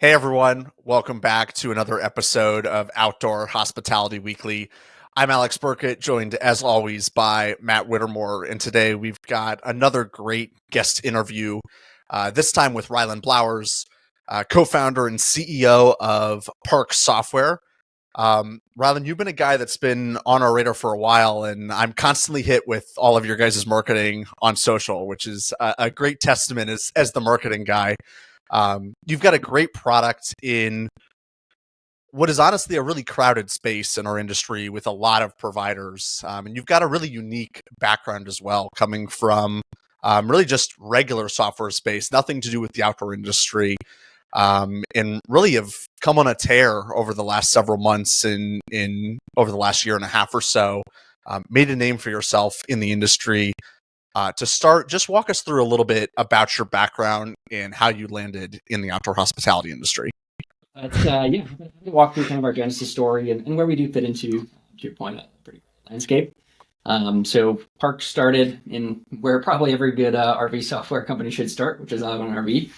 Hey everyone, welcome back to another episode of Outdoor Hospitality Weekly. I'm Alex Burkett, joined as always by Matt Whittemore, and today we've got another great guest interview, this time with Rylan Blowers, co-founder and CEO of Park Software. Rylan, you've been a guy that's been on our radar for a while, and I'm constantly hit with all of your guys' marketing on social, which is a great testament as the marketing guy. You've got a great product in what is honestly a really crowded space in our industry with a lot of providers. And you've got a really unique background as well, coming from really just regular software space, nothing to do with the outdoor industry. And really have come on a tear over the last several months in over the last year and a half or so, made a name for yourself in the industry. To start, just walk us through a little bit about your background and how you landed in the outdoor hospitality industry. Yeah, walk through kind of our genesis story and where we do fit into, to your point, a pretty landscape. So Park started in where probably every good RV software company should start, which is out on an RV.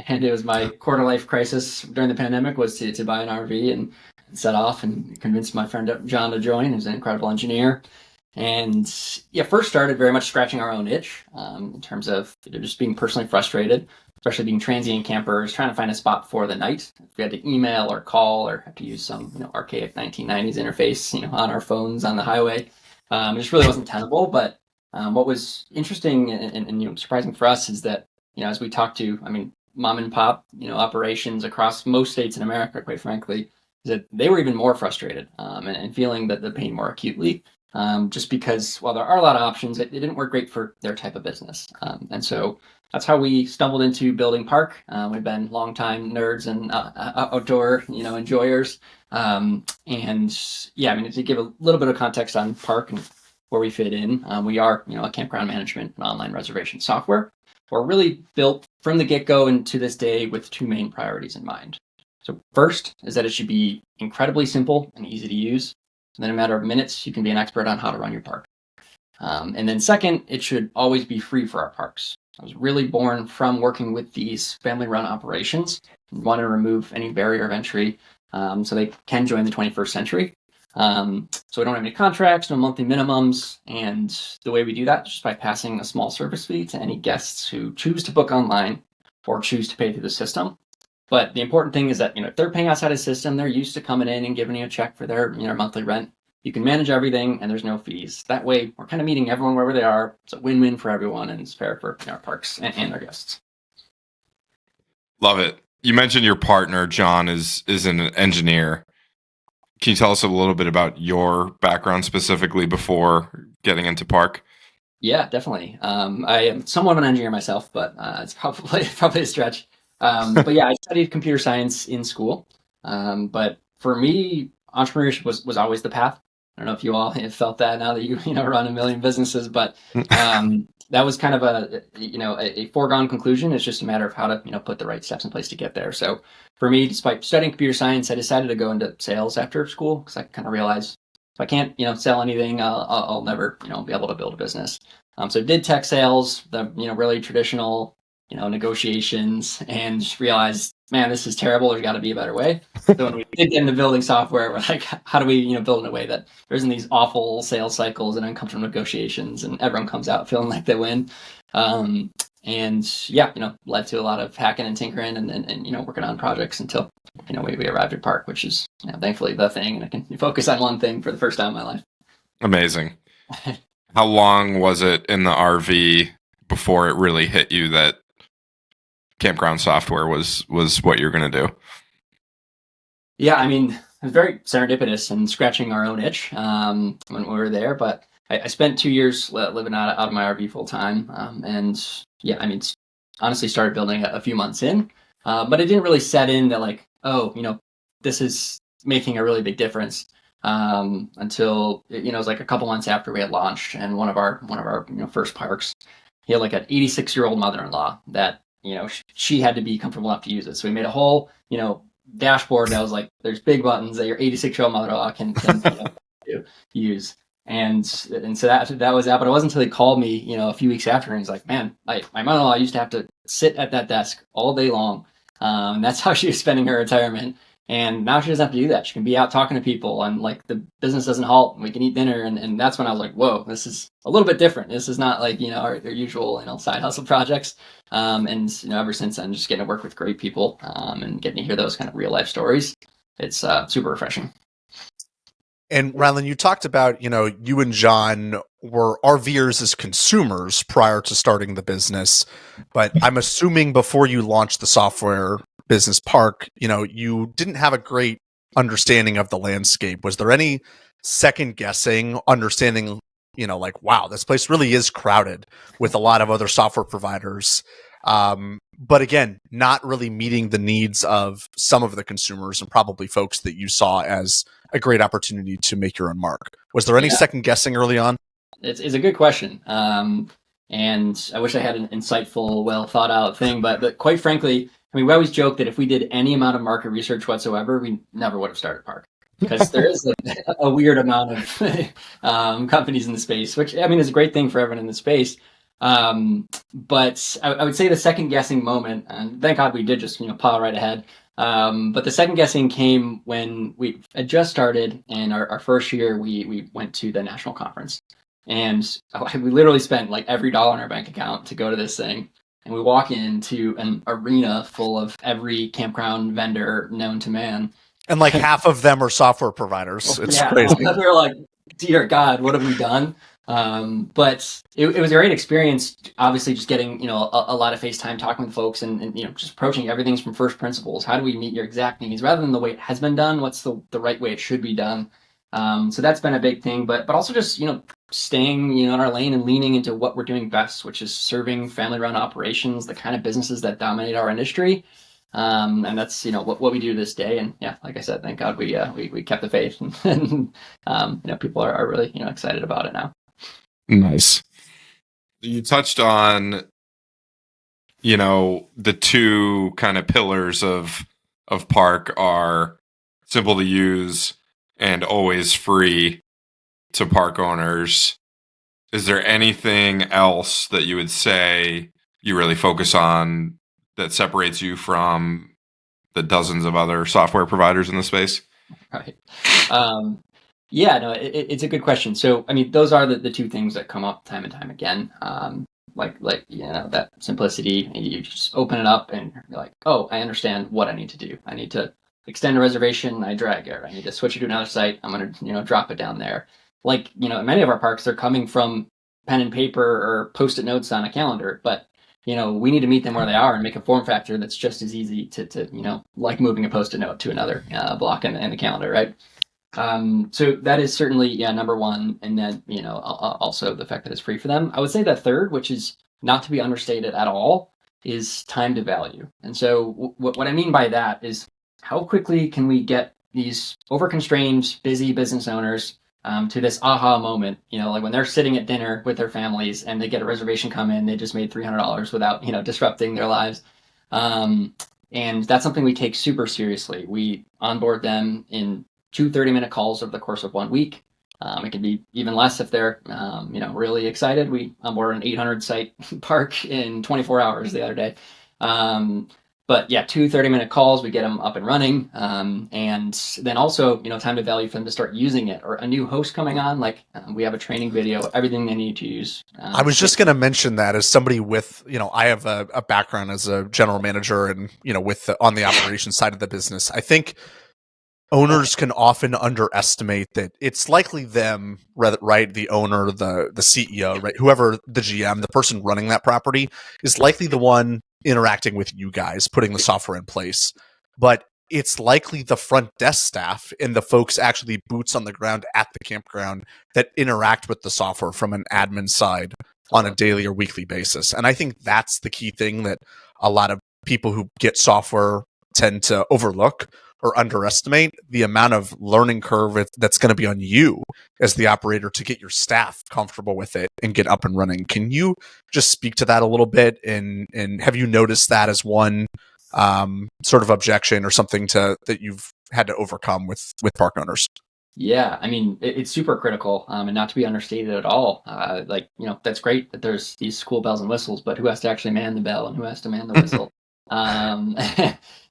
And it was my quarter life crisis during the pandemic was to buy an RV and set off and convince my friend John to join, who's an incredible engineer. And yeah, first started very much scratching our own itch in terms of just being personally frustrated, especially being transient campers, trying to find a spot for the night. If we had to email or call or have to use some archaic 1990s interface on our phones on the highway, it just really wasn't tenable. But what was interesting and surprising for us is that as we talked to, mom and pop operations across most states in America, quite frankly, is that they were even more frustrated and feeling that the pain more acutely. Just because while there are a lot of options, it didn't work great for their type of business. And so that's how we stumbled into building Park. We've been longtime nerds and outdoor, enjoyers. To give a little bit of context on Park and where we fit in, we are, a campground management and online reservation software. We're really built from the get-go and to this day with two main priorities in mind. So first is that it should be incredibly simple and easy to use. And in a matter of minutes, you can be an expert on how to run your park. And then second, it should always be free for our parks. I was really born from working with these family-run operations and wanted to remove any barrier of entry so they can join the 21st century. So we don't have any contracts, no monthly minimums. And the way we do that is just by passing a small service fee to any guests who choose to book online or choose to pay through the system. But the important thing is that, if they're paying outside of the system, they're used to coming in and giving you a check for their, monthly rent. You can manage everything and there's no fees. That way, we're kind of meeting everyone wherever they are. It's a win-win for everyone and it's fair for our parks and our guests. Love it. You mentioned your partner, John, is an engineer. Can you tell us a little bit about your background specifically before getting into Park? Yeah, definitely. I am somewhat of an engineer myself, but it's probably a stretch. But yeah, I studied computer science in school. But for me, entrepreneurship was always the path. I don't know if you all have felt that now that you run a million businesses, but that was kind of a foregone conclusion. It's just a matter of how to put the right steps in place to get there. So for me, despite studying computer science, I decided to go into sales after school because I kind of realized if I can't sell anything, I'll never be able to build a business. So did tech sales, the really traditional negotiations, and just realized, man, this is terrible. There's got to be a better way. So when we did get into building software, we're like, how do we build in a way that there isn't these awful sales cycles and uncomfortable negotiations and everyone comes out feeling like they win. Led to a lot of hacking and tinkering and working on projects until we arrived at Park, which is thankfully the thing, and I can focus on one thing for the first time in my life. Amazing. How long was it in the RV before it really hit you that Campground software was what you're going to do? Yeah, it was very serendipitous and scratching our own itch when we were there. But I spent 2 years living out of my RV full time. Honestly started building a few months in. But it didn't really set in that this is making a really big difference until it was like a couple months after we had launched. And one of our first parks, he had like an 86-year-old mother-in-law that she had to be comfortable enough to use it. So we made a whole, dashboard that was like, there's big buttons that your 86-year-old mother-in-law can use. And so that was that. But it wasn't until he called me, a few weeks after, and he's like, man, my mother-in-law used to have to sit at that desk all day long And that's how she was spending her retirement. And now she doesn't have to do that. She can be out talking to people, and like the business doesn't halt, and we can eat dinner. And that's when I was like, whoa, this is a little bit different. This is not like, our usual, side hustle projects. And ever since then, just getting to work with great people, and getting to hear those kind of real life stories. It's super refreshing. And Rylan, you talked about, you and John were RVers as consumers prior to starting the business, but I'm assuming before you launched the software business Park, you didn't have a great understanding of the landscape. Was there any second guessing, understanding, like, wow, this place really is crowded with a lot of other software providers? But again, not really meeting the needs of some of the consumers and probably folks that you saw as a great opportunity to make your own mark. Was there any second guessing early on? It's a good question. And I wish I had an insightful, well thought out thing, but quite frankly, I mean, we always joke that if we did any amount of market research whatsoever, we never would have started Park, because there is a weird amount of companies in the space, which I mean is a great thing for everyone in the space. But I would say the second guessing moment, and thank God we did just plow right ahead. But the second guessing came when we had just started, and our first year we went to the national conference, and we literally spent like every dollar in our bank account to go to this thing. And we walk into an arena full of every campground vendor known to man. And like half of them are software providers. It's crazy. We were like, dear God, what have we done? But it was a great experience, obviously, just getting, a lot of FaceTime, talking with folks, and just approaching everything from first principles. How do we meet your exact needs rather than the way it has been done? What's the right way it should be done? So that's been a big thing, but also just, staying, in our lane and leaning into what we're doing best, which is serving family-run operations, the kind of businesses that dominate our industry. And that's, what we do this day. And yeah, like I said, thank God we kept the faith, and people are really, excited about it now. Nice. You touched on, the two kind of pillars of Park are simple to use and always free to park owners. Is there anything else that you would say you really focus on that separates you from the dozens of other software providers in the space? Right. Yeah, no, it's a good question. So, I mean, those are the two things that come up time and time again. Like that simplicity. You just open it up and you're like, oh, I understand what I need to do. I need to extend a reservation. I drag it. I need to switch it to another site. I'm going to drop it down there. Like, in many of our parks, they're coming from pen and paper or post-it notes on a calendar, but we need to meet them where they are and make a form factor that's just as easy to like moving a post-it note to another block in the calendar, right? So that is certainly, number one. And then, also the fact that it's free for them. I would say that third, which is not to be understated at all, is time to value. And so what I mean by that is how quickly can we get these overconstrained, busy business owners to this aha moment, like when they're sitting at dinner with their families and they get a reservation come in, they just made $300 without, disrupting their lives. And that's something we take super seriously. We onboard them in 2 30-minute calls over the course of 1 week. It can be even less if they're, really excited. We onboard an 800 site park in 24 hours the other day. But yeah, 2 30-minute calls, we get them up and running. And then also, time to value for them to start using it, or a new host coming on. Like we have a training video, everything they need to use. I was just going to mention that as somebody with, I have a background as a general manager and, on the operations side of the business. I think owners can often underestimate that it's likely them, right? The owner, the CEO, right? Whoever the GM, the person running that property is likely the one interacting with you guys, putting the software in place. But it's likely the front desk staff and the folks actually boots on the ground at the campground that interact with the software from an admin side on a daily or weekly basis. And I think that's the key thing that a lot of people who get software tend to overlook or underestimate, the amount of learning curve that's going to be on you as the operator to get your staff comfortable with it and get up and running. Can you just speak to that a little bit? And have you noticed that as one sort of objection or something that you've had to overcome with park owners? Yeah, I mean, it's super critical, and not to be understated at all. That's great that there's these cool bells and whistles, but who has to actually man the bell and who has to man the whistle? Um,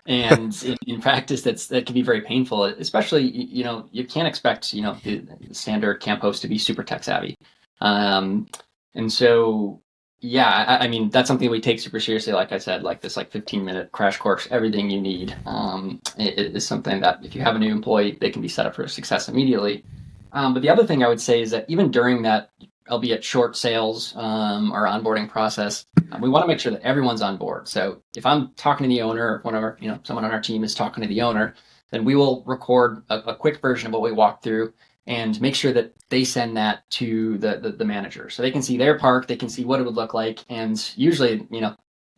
and in practice, that can be very painful, especially, you can't expect, the standard camp host to be super tech savvy. Um, and so, yeah, I mean, that's something we take super seriously. Like I said, like this, like 15-minute crash course, everything you need, is something that if you have a new employee, they can be set up for success immediately. But the other thing I would say is that even during that, albeit short sales, or onboarding process, we want to make sure that everyone's on board. So if I'm talking to the owner, or one of our, someone on our team is talking to the owner, then we will record a quick version of what we walked through and make sure that they send that to the manager so they can see their park, they can see what it would look like. And usually,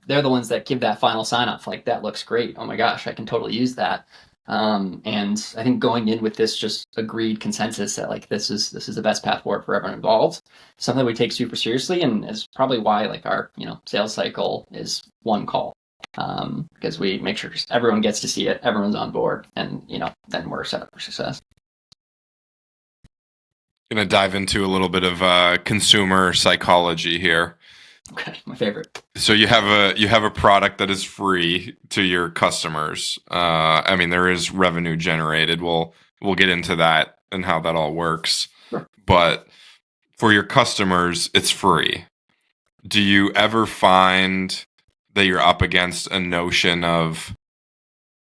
they're the ones that give that final sign off, like, that looks great. Oh my gosh, I can totally use that. And I think going in with this just agreed consensus that, like, this is the best path forward for everyone involved, something we take super seriously, and is probably why, like, our sales cycle is one call, because we make sure just everyone gets to see it, everyone's on board, and then we're set up for success. Going to dive into a little bit of consumer psychology here. Okay, my favorite. So you have a product that is free to your customers. I mean, there is revenue generated. We'll get into that and how that all works. Sure. But for your customers, it's free. Do you ever find that you're up against a notion of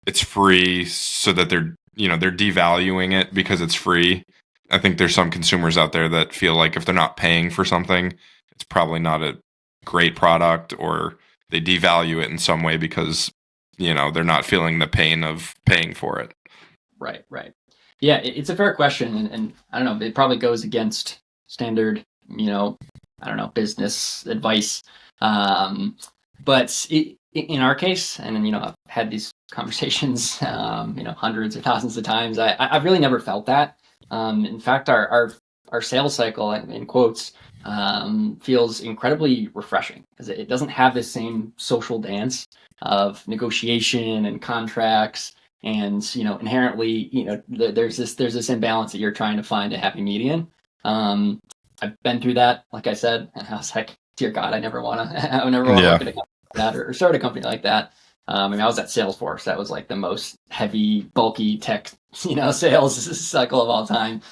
it's free so that they're devaluing it because it's free? I think there's some consumers out there that feel like if they're not paying for something, it's probably not a great product, or they devalue it in some way because they're not feeling the pain of paying for it. Right. Yeah, it's a fair question, and I don't know, it probably goes against standard, business advice. But in our case, and then, I've had these conversations, hundreds or thousands of times. I've really never felt that. In fact, our sales cycle, in quotes, feels incredibly refreshing because it doesn't have this same social dance of negotiation and contracts, and inherently, there's this imbalance that you're trying to find a happy median. I've been through that, like I said, and I was like, dear God, I never want to work at a company like that, or start a company like that. I mean, I was at Salesforce. That was like the most heavy, bulky tech, sales cycle of all time.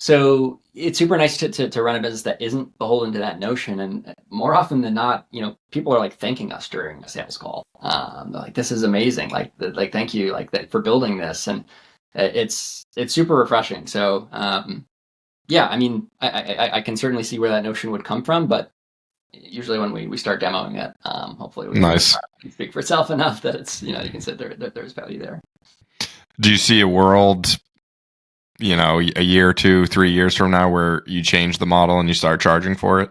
So it's super nice to run a business that isn't beholden to that notion. And more often than not, people are like thanking us during a sales call. They're like, this is amazing. Like, thank you, for building this. And it's super refreshing. So, yeah, I mean, I can certainly see where that notion would come from, but usually when we start demoing it, hopefully we can speak for itself enough that it's, you can say there's value there. Do you see a world, a year or 2, 3 years from now where you change the model and you start charging for it?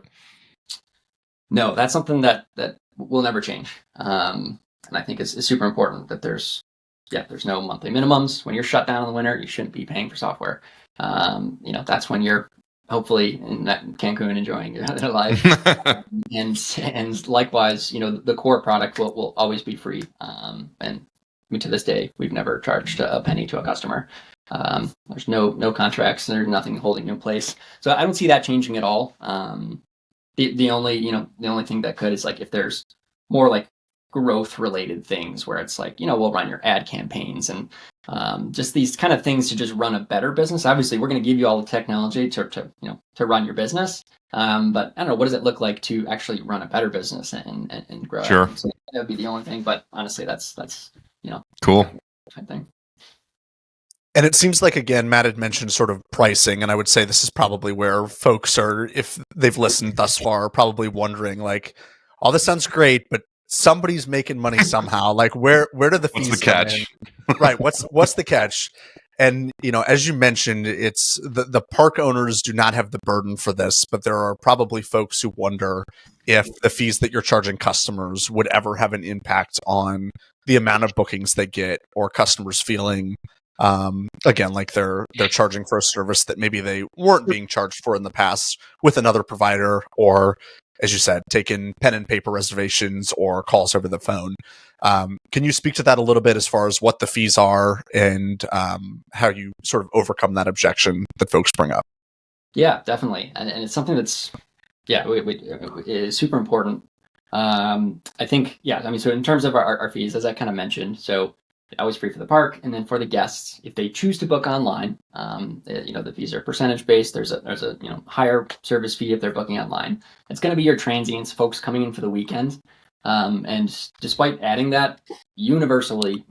No, that's something that will never change. And I think it's super important that there's no monthly minimums. When you're shut down in the winter, you shouldn't be paying for software. That's when you're hopefully in Cancun enjoying your life. And likewise, the core product will always be free. And I mean, to this day, we've never charged a penny to a customer. There's no contracts, and there's nothing holding you in place. So I don't see that changing at all. The only thing that could is, like, if there's more like growth related things where it's like, we'll run your ad campaigns and just these kind of things to just run a better business. Obviously, we're going to give you all the technology to run your business. But I don't know, what does it look like to actually run a better business and grow? Sure. So that would be the only thing. But honestly, that's cool. Type thing. And it seems like, again, Matt had mentioned sort of pricing, and I would say this is probably where folks are, if they've listened thus far, probably wondering, like, all this sounds great, but somebody's making money somehow. Like, where do the fees What's the catch? Right. What's the catch? And, as you mentioned, it's the park owners do not have the burden for this, but there are probably folks who wonder if the fees that you're charging customers would ever have an impact on the amount of bookings they get, or customers feeling, again, like they're charging for a service that maybe they weren't being charged for in the past with another provider, or, as you said, taking pen and paper reservations or calls over the phone. Can you speak to that a little bit as far as what the fees are and how you sort of overcome that objection that folks bring up? Yeah, definitely. And it's something that's, it is super important. I think, yeah, I mean, so in terms of our fees, as I kind of mentioned, so always free for the park, and then for the guests, if they choose to book online, the fees are percentage based. There's a higher service fee if they're booking online. It's going to be your transients, folks coming in for the weekend, and despite adding that, universally,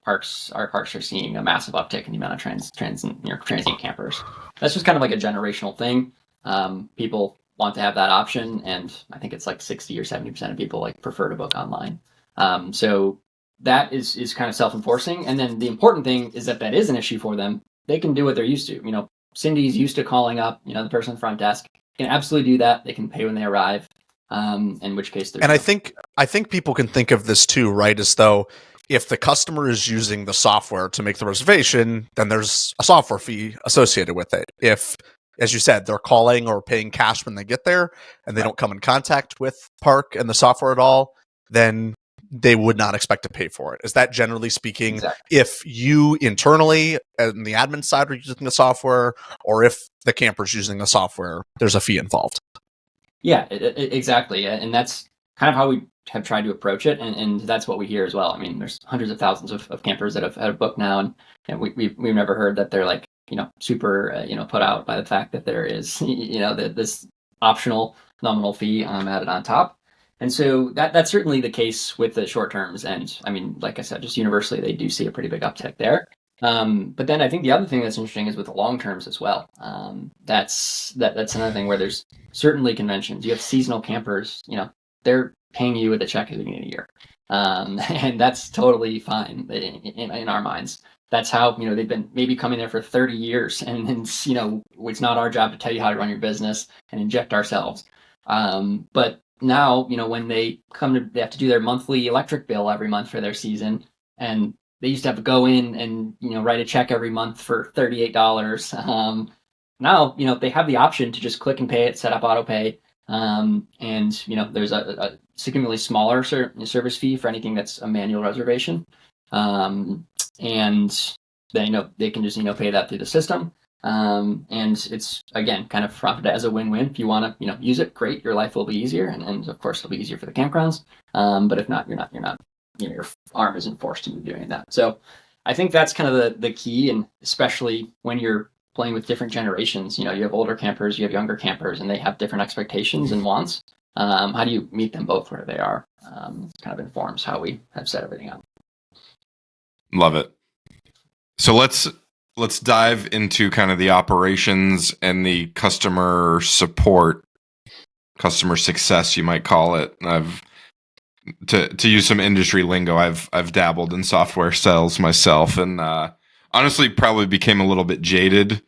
our parks are seeing a massive uptick in the amount of transient campers. That's just kind of like a generational thing. People want to have that option, and I think it's like 60 or 70% of people like prefer to book online. So that is kind of self-enforcing. And then the important thing is that is an issue for them. They can do what they're used to. Cindy's used to calling up, the person at the front desk. Can absolutely do that. They can pay when they arrive. In which case, and I think people can think of this too, right? As though if the customer is using the software to make the reservation, then there's a software fee associated with it. If, as you said, they're calling or paying cash when they get there and they don't come in contact with Park and the software at all, then they would not expect to pay for it. Is that generally speaking, exactly. If you internally and the admin side are using the software, or if the camper's using the software, there's a fee involved? Yeah, exactly. And that's kind of how we have tried to approach it. And that's what we hear as well. I mean, there's hundreds of thousands of campers that have booked now. And we've never heard that they're like, super, put out by the fact that there is, this optional nominal fee added on top. And so that's certainly the case with the short terms. And I mean, like I said, just universally, they do see a pretty big uptick there. But then I think the other thing that's interesting is with the long terms as well. That's another thing where there's certainly conventions. You have seasonal campers, they're paying you with a check at the beginning of the year. And that's totally fine in our minds. That's how, they've been maybe coming there for 30 years. And it's not our job to tell you how to run your business and inject ourselves. But now, when they have to do their monthly electric bill every month for their season, and they used to have to go in and write a check every month for $38. Now they have the option to just click and pay it, set up auto pay, and there's a significantly smaller service fee for anything that's a manual reservation, and they can just pay that through the system. And it's, again, kind of profited as a win-win. If you want to, use it, great. Your life will be easier. And of course it'll be easier for the campgrounds. But if not, you're not, your arm isn't forced into doing that. So I think that's kind of the key. And especially when you're playing with different generations, you have older campers, you have younger campers, and they have different expectations and wants. How do you meet them both where they are? Kind of informs how we have set everything up. Love it. So let's dive into kind of the operations and the customer support, customer success, you might call it. To use some industry lingo, I've dabbled in software sales myself, and honestly probably became a little bit jaded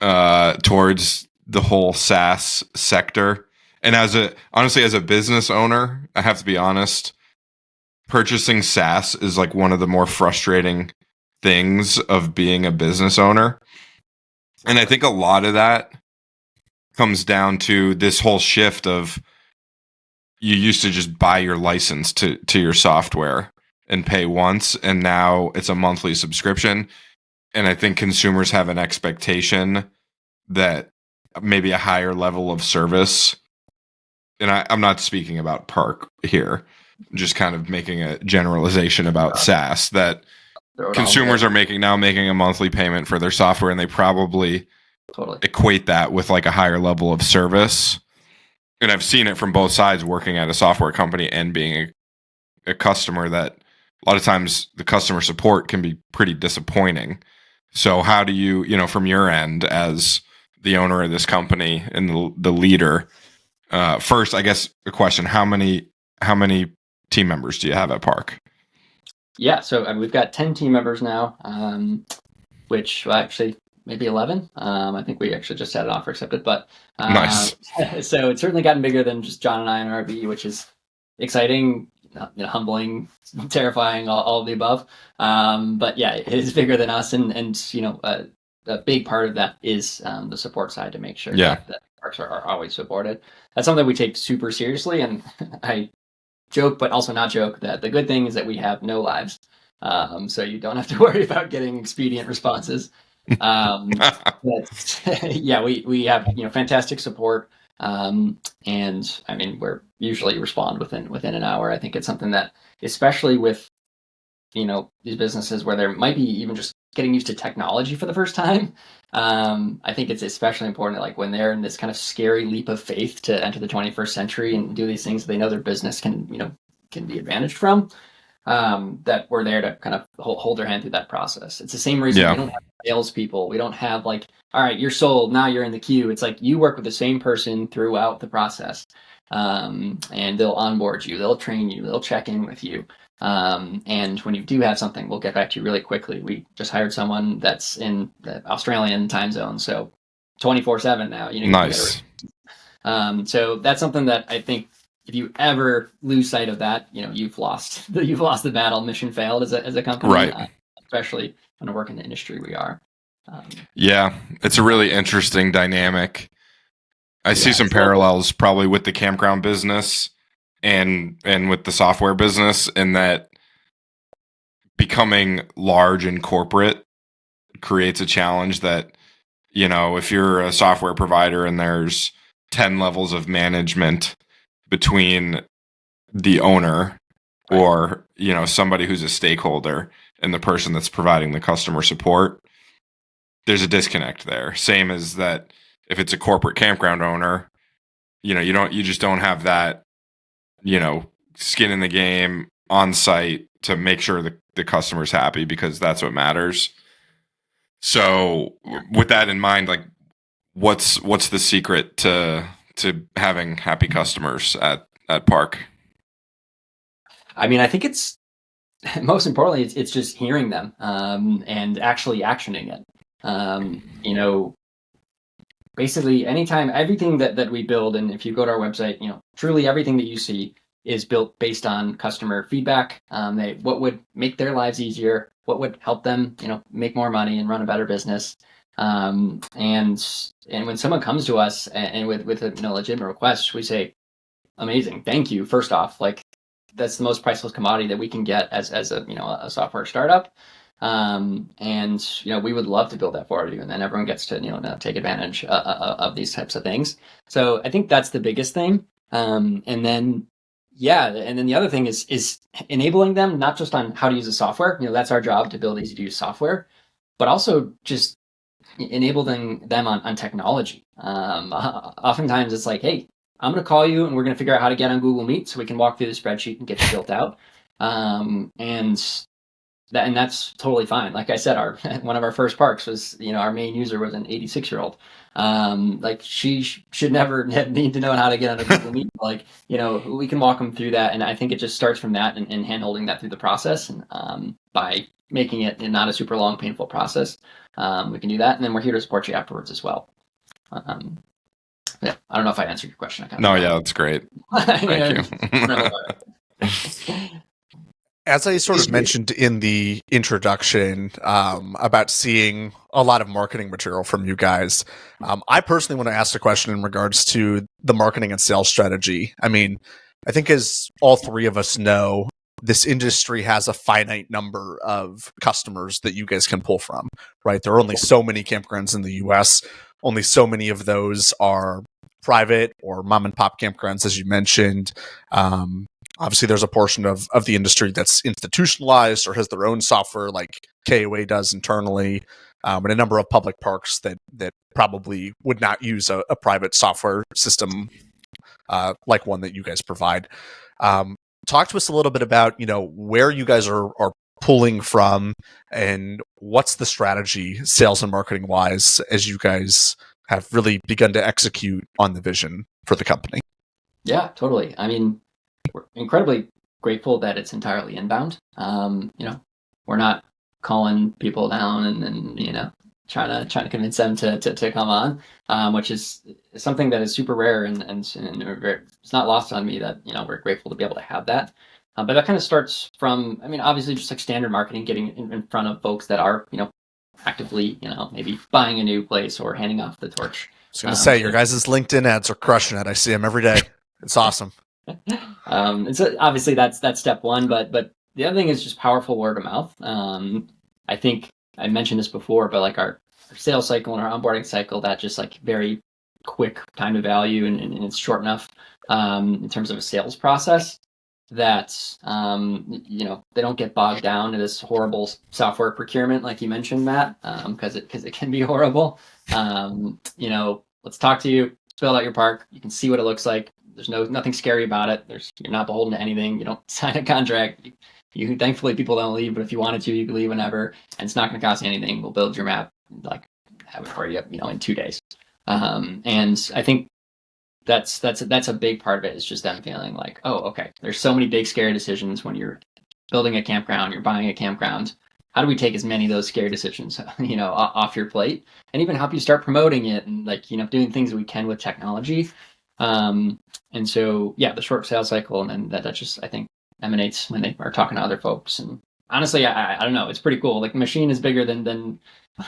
towards the whole SaaS sector. And as a business owner, I have to be honest, purchasing SaaS is like one of the more frustrating things of being a business owner. And I think a lot of that comes down to this whole shift of, you used to just buy your license to your software and pay once, and now it's a monthly subscription. And I think consumers have an expectation that maybe a higher level of service, and I'm not speaking about Park here, just kind of making a generalization about SaaS, that consumers are making a monthly payment for their software, and they probably equate that with like a higher level of service. And I've seen it from both sides, working at a software company and being a customer, that a lot of times the customer support can be pretty disappointing. So how do you, from your end as the owner of this company and the leader, first, I guess a question, how many team members do you have at Park? Yeah, so we've got 10 team members now, which actually maybe 11. I think we actually just had an offer accepted, but nice. So it's certainly gotten bigger than just John and I in RV, which is exciting, humbling, terrifying, all of the above. But yeah, it is bigger than us, and a big part of that is the support side, to make sure that parks are always supported. That's something we take super seriously, and I joke, but also not joke, that the good thing is that we have no lives. So you don't have to worry about getting expedient responses. But yeah, we have fantastic support. And I mean, we're usually respond within an hour. I think it's something that, especially with these businesses where there might be even just getting used to technology for the first time. I think it's especially important that, like, when they're in this kind of scary leap of faith to enter the 21st century and do these things they know their business can be advantaged from, that we're there to kind of hold their hand through that process. It's the same reason we don't have salespeople. We don't have like, all right, you're sold, now you're in the queue. It's like you work with the same person throughout the process, and they'll onboard you, they'll train you, they'll check in with you. And when you do have something, we'll get back to you really quickly. We just hired someone that's in the Australian time zone, so 24/7 now. Nice. So that's something that I think, if you ever lose sight of that, you've lost the battle. Mission failed as a company, right? Especially when I work in the industry we are. Yeah, it's a really interesting dynamic. I see some parallels probably with the campground business and with the software business, in that becoming large and corporate creates a challenge that, if you're a software provider and there's 10 levels of management between the owner or, somebody who's a stakeholder and the person that's providing the customer support, there's a disconnect there. Same as that if it's a corporate campground owner, you just don't have that, skin in the game on site to make sure the customer's happy, because that's what matters. So with that in mind, like, what's the secret to having happy customers at Park? I mean, I think it's most importantly, it's just hearing them, and actually actioning it. Basically, anytime, everything that we build, and if you go to our website, truly everything that you see is built based on customer feedback. What would make their lives easier, what would help them, make more money and run a better business. And when someone comes to us and with a legitimate request, we say, amazing, thank you. First off, like, that's the most priceless commodity that we can get as a software startup. And we would love to build that for you, and then everyone gets to take advantage of these types of things. So I think that's the biggest thing. And then the other thing is enabling them, not just on how to use the software. That's our job, to build easy to use software, but also just enabling them on technology. Oftentimes it's like, hey, I'm going to call you and we're going to figure out how to get on Google Meet so we can walk through the spreadsheet and get you built out. And that's totally fine. Like I said, one of our first parks was, our main user was an 86-year-old. Like, she should never need to know how to get on a Google Meet. Like, we can walk them through that. And I think it just starts from that and hand-holding that through the process. And by making it not a super long, painful process, we can do that. And then we're here to support you afterwards as well. I don't know if I answered your question. That's great. Thank you. As I sort of mentioned in the introduction, about seeing a lot of marketing material from you guys, I personally want to ask a question in regards to the marketing and sales strategy. I mean, I think, as all three of us know, this industry has a finite number of customers that you guys can pull from, right? There are only so many campgrounds in the US. Only so many of those are private or mom and pop campgrounds, as you mentioned. Obviously, there's a portion of the industry that's institutionalized or has their own software, like KOA does internally, and a number of public parks that probably would not use a private software system like one that you guys provide. Talk to us a little bit about where you guys are pulling from, and what's the strategy, sales and marketing wise, as you guys have really begun to execute on the vision for the company. Yeah, totally. I mean, we're incredibly grateful that it's entirely inbound. We're not calling people down and trying to convince them to come on, which is something that is super rare, and it's not lost on me that we're grateful to be able to have that. But that kind of starts from, obviously, just like standard marketing, getting in front of folks that are actively maybe buying a new place or handing off the torch. I was going to say, your guys' LinkedIn ads are crushing it. I see them every day. It's awesome. And so obviously that's step one, but the other thing is just powerful word of mouth. I think I mentioned this before, but like our sales cycle and our onboarding cycle, that just like very quick time to value and it's short enough in terms of a sales process that they don't get bogged down in this horrible software procurement like you mentioned, Matt, because it can be horrible. Let's talk to you, build out your park. You can see what it looks like. There's nothing scary about it. You're not beholden to anything. You don't sign a contract. You thankfully people don't leave, but if you wanted to, you could leave whenever, and it's not going to cost you anything. We'll build your map, have it for you, in 2 days. And I think that's a big part of it. Is just them feeling like, oh, okay. There's so many big scary decisions when you're building a campground, you're buying a campground. How do we take as many of those scary decisions, off your plate, and even help you start promoting it and doing things we can with technology. And so, the short sales cycle, and then that just, I think, emanates when they are talking to other folks. And honestly, I don't know, it's pretty cool. Like, machine is bigger than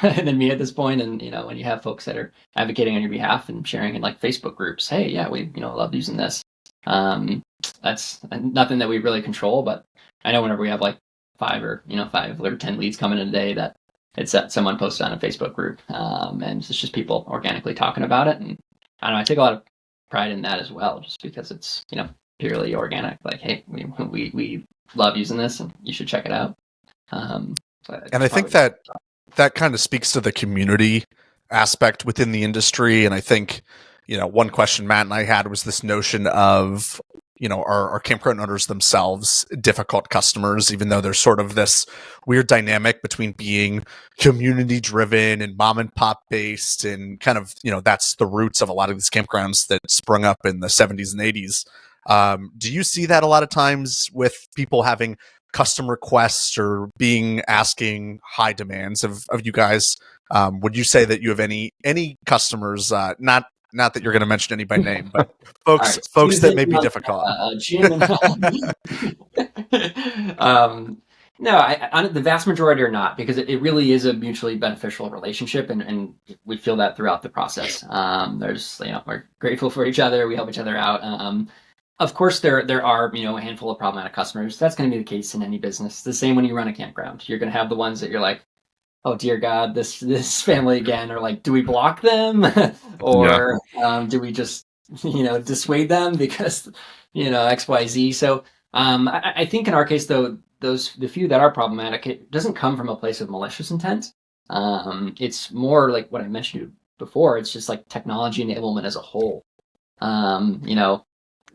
than me at this point. And when you have folks that are advocating on your behalf and sharing in like Facebook groups, hey, yeah, we love using this. That's nothing that we really control, but I know whenever we have like 5 or 10 leads coming in a day, that it's someone posted on a Facebook group, and it's just people organically talking about it. And I don't know, I take a lot of pride in that as well, just because it's purely organic. Like, hey, we love using this, and you should check it out. And I think that kind of speaks to the community aspect within the industry. And I think one question Matt and I had was this notion of our campground owners themselves difficult customers, even though there's sort of this weird dynamic between being community driven and mom and pop based, and kind of that's the roots of a lot of these campgrounds that sprung up in the 70s and 80s. Do you see that a lot of times with people having custom requests or asking high demands of you guys? Would you say that you have any customers, not that you're going to mention any by name, but folks that may be difficult? No, the vast majority are not, because it really is a mutually beneficial relationship, and we feel that throughout the process. We're grateful for each other. We help each other out. Of course, there are a handful of problematic customers. That's going to be the case in any business. It's the same when you run a campground. You're going to have the ones that you're like, oh dear God, this family again, or like, do we block them, or do we just dissuade them because XYZ? So I think in our case, though, the few that are problematic, it doesn't come from a place of malicious intent. It's more like what I mentioned before. It's just like technology enablement as a whole.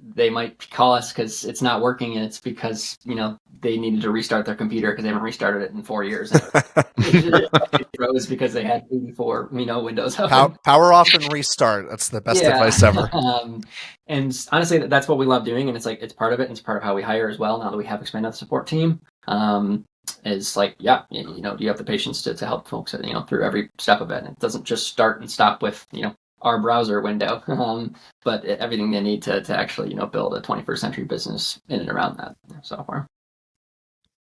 They might call us because it's not working, and it's because they needed to restart their computer because they haven't restarted it in 4 years. It froze because they had 84 Windows open. Power off and restart. That's the best advice ever. And honestly, that's what we love doing, and it's part of it, and it's part of how we hire as well. Now that we have expanded the support team, is like, do you have the patience to help folks through every step of it? And it doesn't just start and stop with our browser window, but everything they need to actually build a 21st century business in and around that software.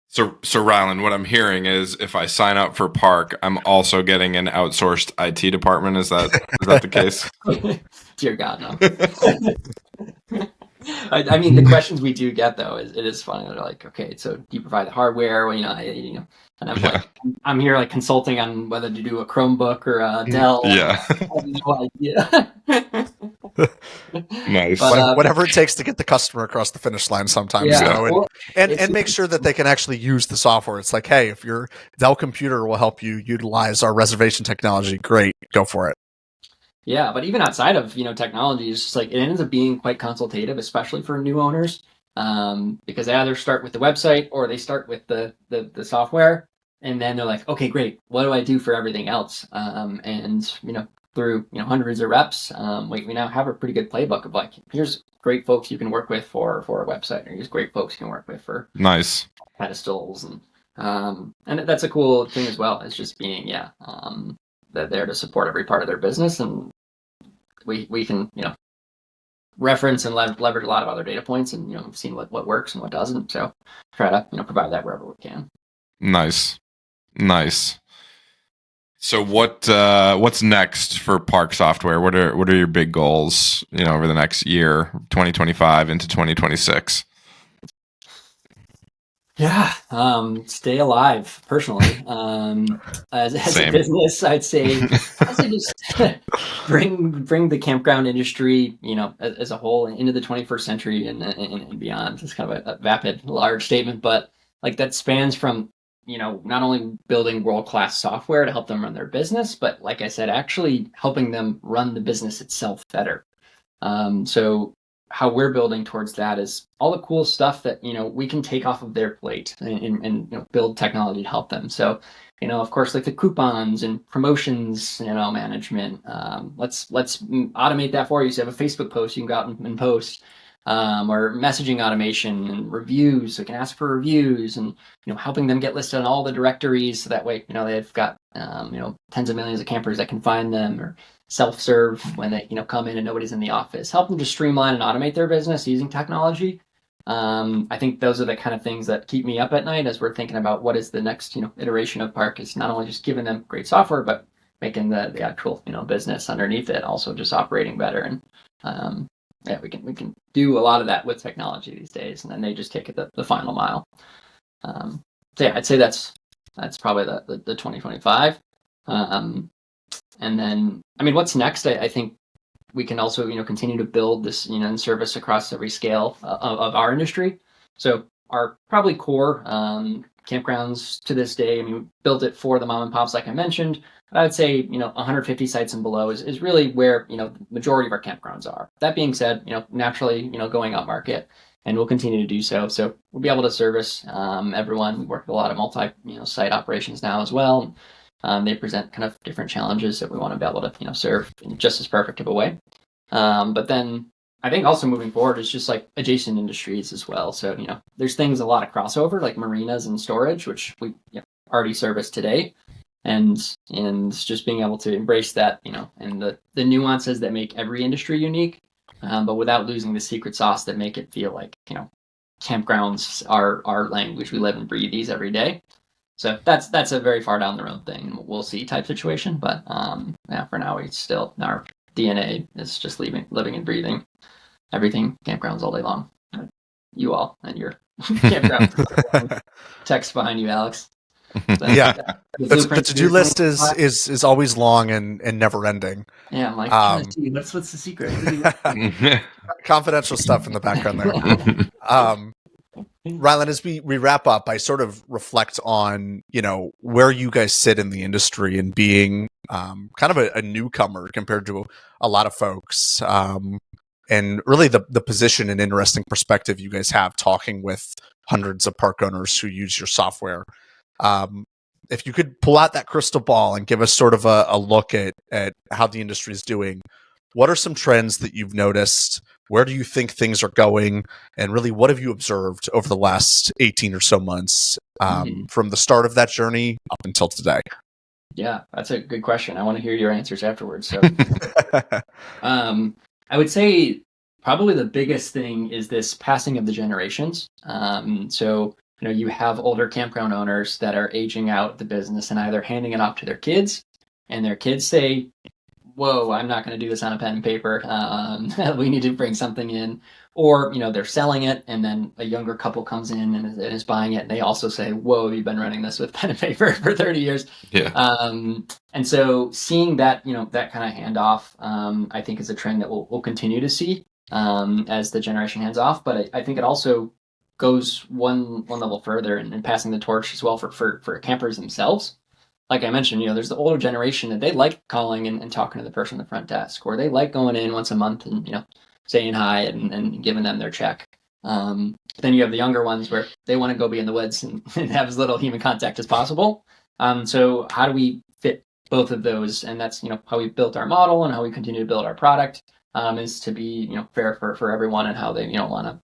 So Rylan, what I'm hearing is if I sign up for Park, I'm also getting an outsourced IT department. Is that the case? Dear God, no. I mean, the questions we do get, though, it is funny. They're like, okay, so do you provide the hardware? Well, and I'm like, I'm here like consulting on whether to do a Chromebook or a Dell. Yeah. I have no idea. Nice. But, whatever it takes to get the customer across the finish line sometimes, and make sure that they can actually use the software. It's like, hey, if your Dell computer will help you utilize our reservation technology, great, go for it. Yeah, but even outside of technology, it's just like it ends up being quite consultative, especially for new owners, because they either start with the website or they start with the software, and then they're like, okay, great, what do I do for everything else? And through hundreds of reps, we now have a pretty good playbook of like, here's great folks you can work with for a website, or here's great folks you can work with for nice pedestals, and that's a cool thing as well. It's just being they're there to support every part of their business, and we can reference and leverage a lot of other data points, and we've seen what works and what doesn't, so try to provide that wherever we can. Nice. So what's next for Park Software? What are your big goals over the next year, 2025 into 2026? Yeah, stay alive personally. As a Same. business, I'd say just bring the campground industry, as a whole into the 21st century and beyond. It's kind of a vapid, large statement, but like that spans from, not only building world-class software to help them run their business, but like I said, actually helping them run the business itself better. So how we're building towards that is all the cool stuff that we can take off of their plate and build technology to help them. So of course, like the coupons and promotions, management. Let's automate that for you. So you have a Facebook post, you can go out and post. Or messaging automation and reviews. So you can ask for reviews and helping them get listed on all the directories. So that way they've got tens of millions of campers that can find them, or self-serve when they come in and nobody's in the office. Help them to streamline and automate their business using technology. I think those are the kind of things that keep me up at night as we're thinking about what is the next iteration of Park. Is not only just giving them great software, but making the actual business underneath it also just operating better. And yeah, we can do a lot of that with technology these days, and then they just take it the final mile. So yeah, I'd say that's probably the 2025. And then, I mean, what's next? I think we can also, continue to build this, and service across every scale of our industry. So our probably core campgrounds to this day, I mean, we built it for the mom and pops, like I mentioned. But I would say, 150 sites and below is really where, the majority of our campgrounds are. That being said, naturally, going up market, and we'll continue to do so. So we'll be able to service everyone. We work with a lot of site operations now as well. They present kind of different challenges that we want to be able to serve in just as perfect of a way. But then I think also moving forward is just like adjacent industries as well. So there's things a lot of crossover like marinas and storage, which we already service today, and just being able to embrace that and the nuances that make every industry unique, but without losing the secret sauce that make it feel like campgrounds are our language. We live and breathe these every day. So that's a very far down the road thing. We'll see type situation, but yeah, for now it's still our DNA is just living and breathing everything campgrounds all day long. You all and your campground text behind you, Alex. Yeah, the to-do list is always long and never ending. Yeah, I'm like, trying to see what's the secret? Confidential stuff in the background there. Rylan, as we wrap up, I sort of reflect on, where you guys sit in the industry and being kind of a newcomer compared to a lot of folks. And really the position and interesting perspective you guys have talking with hundreds of park owners who use your software. If you could pull out that crystal ball and give us sort of a look at how the industry is doing, what are some trends that you've noticed? Where do you think things are going? And really, what have you observed over the last 18 or so months from the start of that journey up until today? Yeah, that's a good question. I want to hear your answers afterwards. So I would say probably the biggest thing is this passing of the generations. So you have older campground owners that are aging out the business and either handing it off to their kids, and their kids say, whoa, I'm not going to do this on a pen and paper. We need to bring something in. Or, they're selling it, and then a younger couple comes in and is buying it, and they also say, whoa, you've been running this with pen and paper for 30 years. Yeah. And so seeing that, that kind of handoff, I think is a trend that we'll continue to see as the generation hands off. But I think it also goes one level further and passing the torch as well for campers themselves. Like I mentioned, there's the older generation that they like calling and talking to the person at the front desk, or they like going in once a month and, saying hi and giving them their check. Then you have the younger ones where they want to go be in the woods and have as little human contact as possible. So how do we fit both of those? And that's, how we built our model and how we continue to build our product is to be, fair for everyone and how they, want to,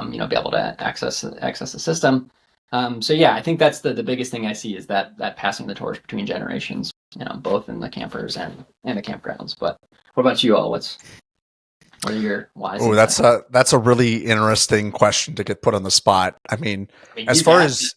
be able to access the system. So yeah, I think that's the biggest thing I see is that passing the torch between generations, both in the campers and the campgrounds. But what about you all? What are your whys? Oh, that's a really interesting question to get put on the spot. I mean as far as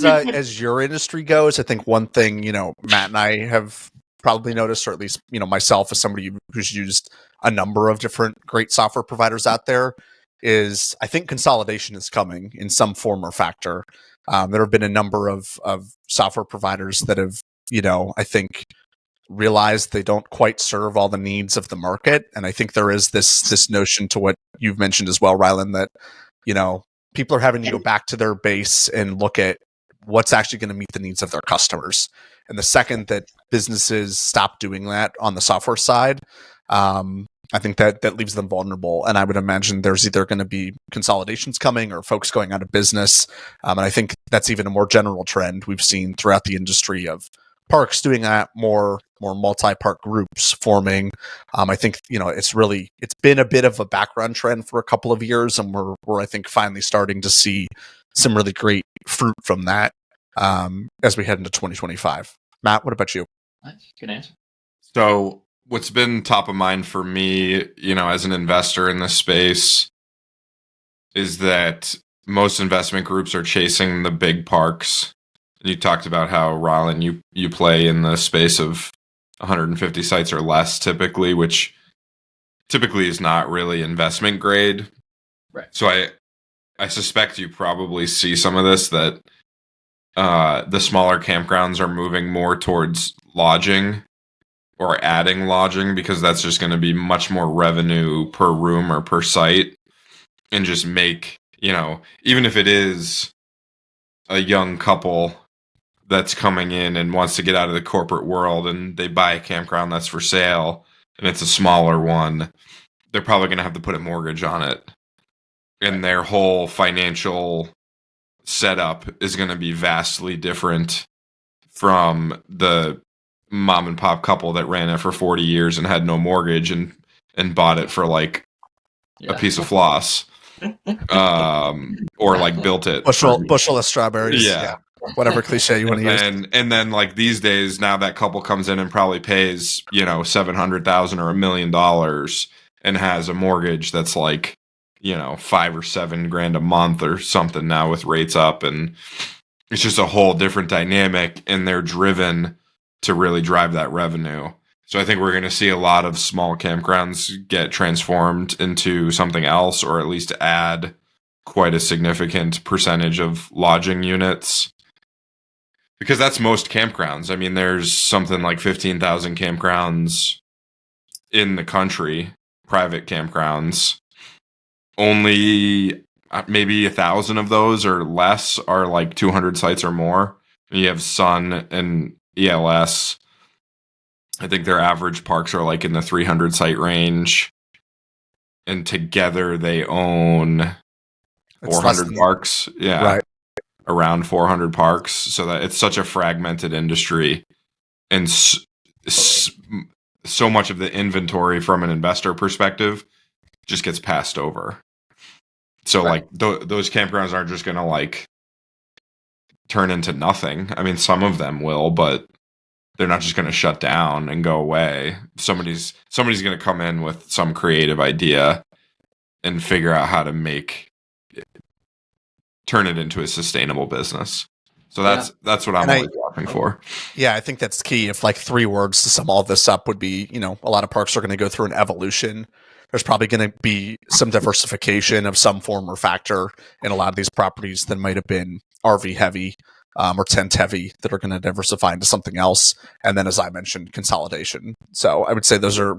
as your industry goes, I think one thing, Matt and I have probably noticed, or at least, myself as somebody who's used a number of different great software providers out there, is I think consolidation is coming in some form or factor. There have been a number of software providers that have, I think realized they don't quite serve all the needs of the market. And I think there is this notion to what you've mentioned as well, Rylan, that, people are having to go back to their base and look at what's actually going to meet the needs of their customers. And the second that businesses stop doing that on the software side, I think that leaves them vulnerable. And I would imagine there's either going to be consolidations coming or folks going out of business. And I think that's even a more general trend we've seen throughout the industry of parks doing that, more multi-park groups forming. I think, it's been a bit of a background trend for a couple of years, and we're I think finally starting to see some really great fruit from that as we head into 2025. Matt, what about you? Nice. Good answer. So what's been top of mind for me, as an investor in this space, is that most investment groups are chasing the big parks. You talked about how, Rylan, you play in the space of 150 sites or less typically, which typically is not really investment grade. Right. So I suspect you probably see some of this, that the smaller campgrounds are moving more towards lodging or adding lodging, because that's just going to be much more revenue per room or per site, and just make, even if it is a young couple that's coming in and wants to get out of the corporate world and they buy a campground that's for sale and it's a smaller one, they're probably going to have to put a mortgage on it. And their whole financial setup is going to be vastly different from the mom and pop couple that ran it for 40 years and had no mortgage and bought it for like a piece of floss, or like built it bushel of strawberries. Yeah. Whatever cliche you want to use. And then like these days, now that couple comes in and probably pays, $700,000 or $1 million and has a mortgage that's like, $5 or $7 grand a month or something now with rates up. And it's just a whole different dynamic, and they're driven to really drive that revenue. So I think we're going to see a lot of small campgrounds get transformed into something else, or at least add quite a significant percentage of lodging units. Because that's most campgrounds. I mean, there's something like 15,000 campgrounds in the country, private campgrounds. Only maybe 1,000 of those or less are like 200 sites or more. You have Sun and ELS. I think their average parks are like in the 300 site range. And together they own 400 parks. Yeah. Right. Around 400 parks, so that it's such a fragmented industry, and so much of the inventory from an investor perspective just gets passed over. So like those campgrounds aren't just going to like turn into nothing. I mean, some of them will, but they're not just going to shut down and go away. Somebody's going to come in with some creative idea and figure out how to turn it into a sustainable business. So that's what I'm always watching for. Yeah, I think that's key. If like 3 words to sum all this up would be, a lot of parks are going to go through an evolution. There's probably going to be some diversification of some form or factor in a lot of these properties that might have been RV heavy or tent heavy that are going to diversify into something else. And then, as I mentioned, consolidation. So I would say those are,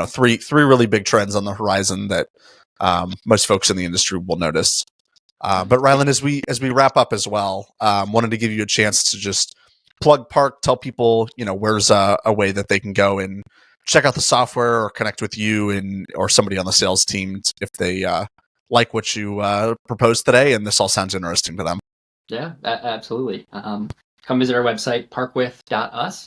three really big trends on the horizon that most folks in the industry will notice. But Rylan, as we wrap up as well, wanted to give you a chance to just plug Park, tell people, where's a way that they can go and check out the software or connect with you or somebody on the sales team if they like what you proposed today and this all sounds interesting to them. Yeah, absolutely. Come visit our website, parkwith.us.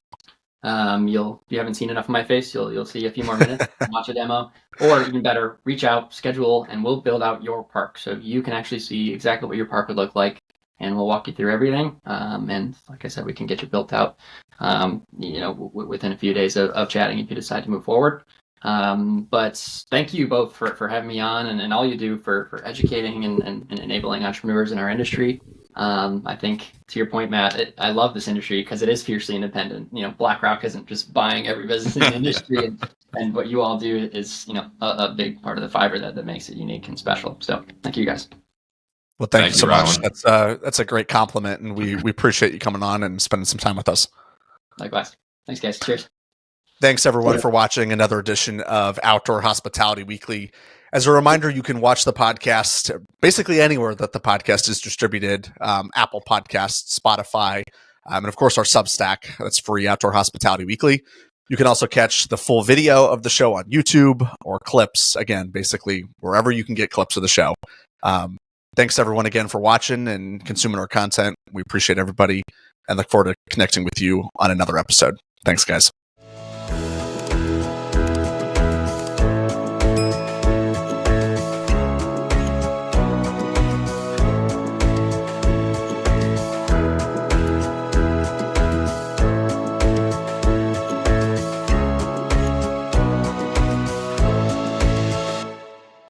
If you haven't seen enough of my face, you'll see a few more minutes, watch a demo, or even better, reach out, schedule, and we'll build out your park so you can actually see exactly what your park would look like, and we'll walk you through everything. And like I said, we can get you built out, within a few days of chatting if you decide to move forward. But thank you both for having me on and all you do for educating and enabling entrepreneurs in our industry. I think to your point, Matt, I love this industry because it is fiercely independent. BlackRock isn't just buying every business in the industry And what you all do is, a big part of the fiber that makes it unique and special. So thank you guys. Well, thank you so much. Rylan. That's a great compliment, and we appreciate you coming on and spending some time with us. Likewise. Thanks, guys. Cheers. Thanks, everyone, for watching another edition of Outdoor Hospitality Weekly. As a reminder, you can watch the podcast basically anywhere that the podcast is distributed, Apple Podcasts, Spotify, and of course our Substack. That's free, Outdoor Hospitality Weekly. You can also catch the full video of the show on YouTube or clips, again, basically wherever you can get clips of the show. Thanks, everyone, again for watching and consuming our content. We appreciate everybody and look forward to connecting with you on another episode. Thanks, guys.